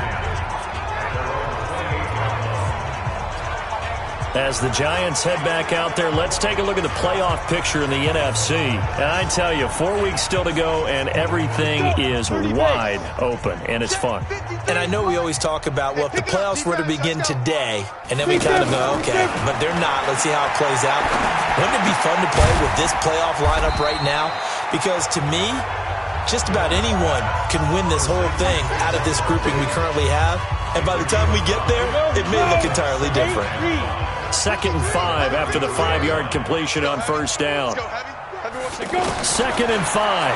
As the Giants head back out there, let's take a look at the playoff picture in the NFC. And I tell you, 4 weeks still to go, and everything is wide open, and it's fun. And I know we always talk about, well, if the playoffs were to begin today, and then we kind of go, okay, but they're not. Let's see how it plays out. Wouldn't it be fun to play with this playoff lineup right now? Because to me, just about anyone can win this whole thing out of this grouping we currently have. And by the time we get there, it may look entirely different. 2nd and 5 after the 5-yard completion on 1st down. 2nd and 5.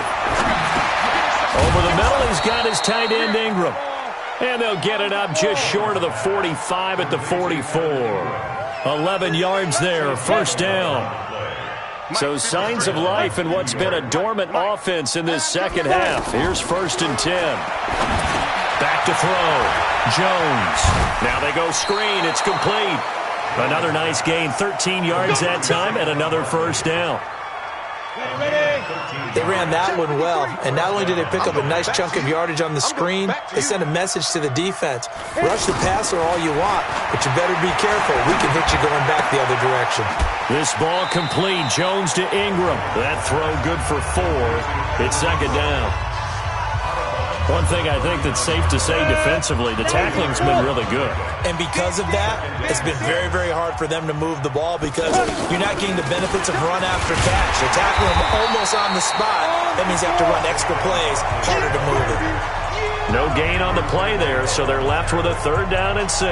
Over the middle, he's got his tight end Ingram. And they'll get it up just short of the 45 at the 44. 11 yards there, 1st down. So signs of life in what's been a dormant offense in this second half. Here's 1st and 10. Back to throw. Jones. Now they go screen. It's complete. Another nice gain, 13 yards that time, and another 1st down. They ran that one well, and not only did they pick up a nice chunk of yardage on the screen, they sent a message to the defense. Rush the passer all you want, but you better be careful. We can hit you going back the other direction. This ball complete. Jones to Ingram. That throw good for 4. It's 2nd down. One thing I think that's safe to say defensively, the tackling's been really good. And because of that, it's been very, very hard for them to move the ball because you're not getting the benefits of run after catch. They're tackling them almost on the spot. That means you have to run extra plays, harder to move it. No gain on the play there, so they're left with a 3rd down and 6.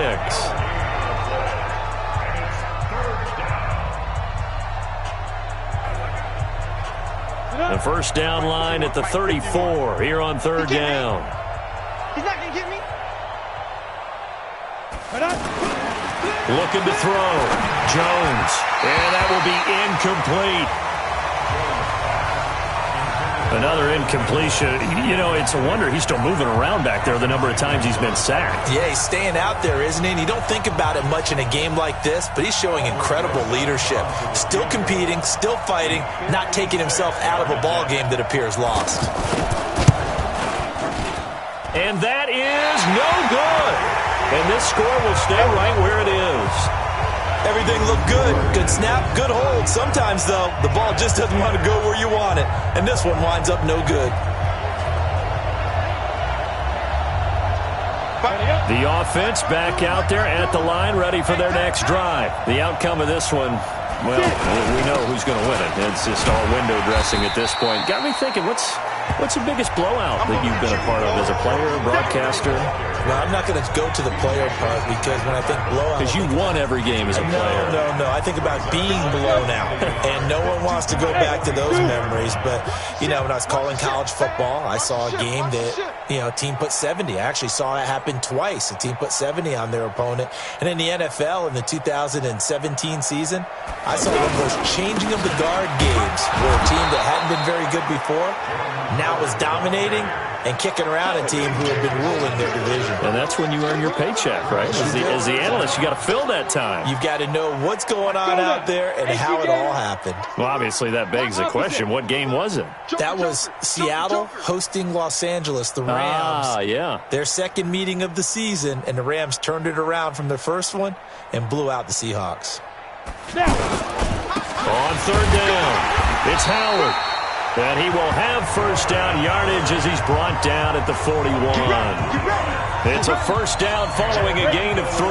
The first down line at the 34 here on 3rd down. He's not going to get me. Looking to throw. Jones. And that will be incomplete. Another incompletion. You know, it's a wonder he's still moving around back there the number of times he's been sacked. Yeah, he's staying out there, isn't he? And you don't think about it much in a game like this, but he's showing incredible leadership. Still competing, still fighting, not taking himself out of a ball game that appears lost. And that is no good. And this score will stay right where it is. Everything looked good. Good snap, good hold. Sometimes, though, the ball just doesn't want to go where you want it. And this one winds up no good. The offense back out there at the line, ready for their next drive. The outcome of this one, well, we know who's going to win it. It's just all window dressing at this point. Got me thinking, what's the biggest blowout that you've been a part of as a player, broadcaster? Well, I'm not going to go to the player part because when I think blowout... Because you won every game as a player. No. I think about being blown out. And no one wants to go back to those memories. But, you know, when I was calling college football, I saw a game that, you know, a team put 70. I actually saw it happen twice. A team put 70 on their opponent. And in the NFL, in the 2017 season, I saw one of those changing of the guard games where a team that hadn't been very good before now was dominating and kicking around a team who had been ruling their division. And that's when you earn your paycheck, right? As the analyst, you got to fill that time. You've got to know what's going on out there and how it all happened. Well, obviously, that begs the question, what game was it? That was Seattle hosting Los Angeles, the Rams. Ah, yeah. Their second meeting of the season, and the Rams turned it around from their first one and blew out the Seahawks. On 3rd down, it's Howard. And he will have first down yardage as he's brought down at the 41. It's a first down following a gain of 3.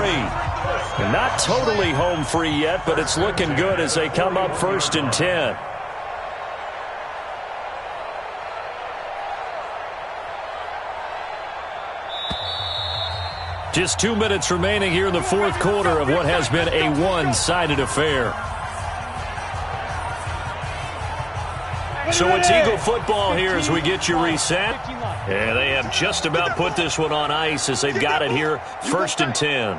Not totally home free yet, but it's looking good as they come up 1st and 10. Just 2 minutes remaining here in the 4th quarter of what has been a one-sided affair. So it's Eagle football here as we get you reset. And they have just about put this one on ice as they've got it here, 1st and 10.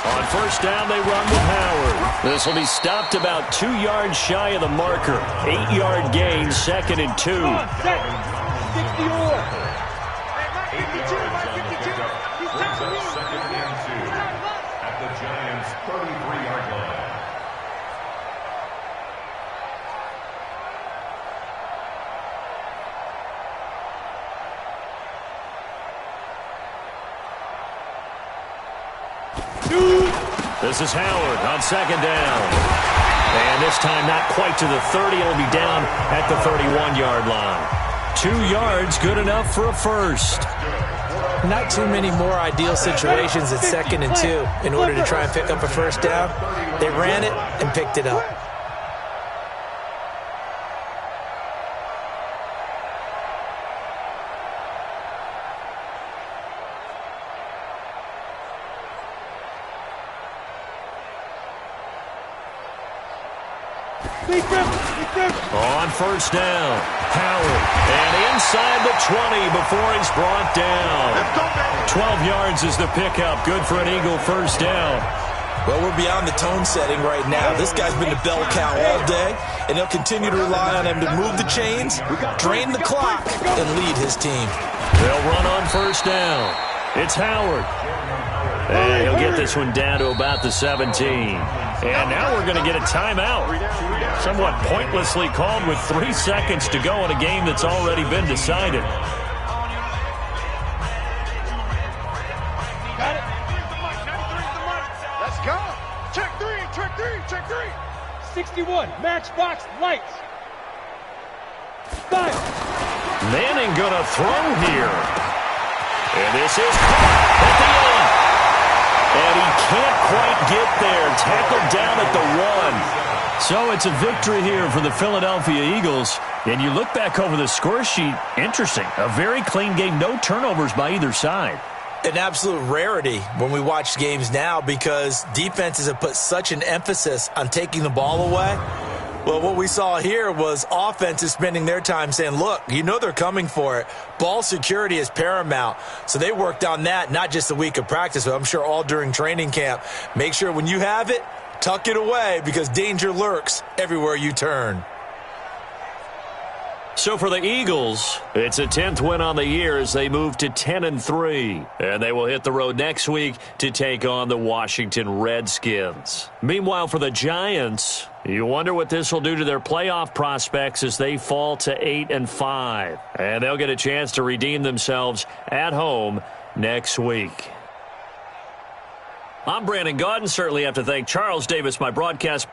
On first down, they run with Howard. This will be stopped about 2 yards shy of the marker. 8-yard gain, 2nd and 2. At the Giants' 33-yard line. This is Howard on 2nd down. And this time not quite to the 30. It'll be down at the 31-yard line. 2 yards, good enough for a first. Not too many more ideal situations at 2nd and 2 in order to try and pick up a first down. They ran it and picked it up. On first down, Howard. And inside the 20 before he's brought down. 12 yards is the pickup. Good for an Eagle first down. Well, we're beyond the tone setting right now. This guy's been a bell cow all day, and they'll continue to rely on him to move the chains, drain the clock, and lead his team. They'll run on first down. It's Howard. And he'll get this one down to about the 17. And now we're going to get a timeout. Somewhat pointlessly called with 3 seconds to go in a game that's already been decided. Got it. Let's go. Check three. 61, matchbox, lights. 5. Manning going to throw here. And this is at the end. And he can't quite get there. Tackled down at the 1. So it's a victory here for the Philadelphia Eagles. And you look back over the score sheet, interesting. A very clean game, no turnovers by either side. An absolute rarity when we watch games now because defenses have put such an emphasis on taking the ball away. Well, what we saw here was offenses spending their time saying, look, you know they're coming for it. Ball security is paramount. So they worked on that, not just a week of practice, but I'm sure all during training camp. Make sure when you have it, tuck it away because danger lurks everywhere you turn. So for the Eagles, it's a 10th win on the year as they move to 10-3. And they will hit the road next week to take on the Washington Redskins. Meanwhile, for the Giants, you wonder what this will do to their playoff prospects as they fall to 8-5. And they'll get a chance to redeem themselves at home next week. I'm Brandon Gaudin. Certainly have to thank Charles Davis, my broadcast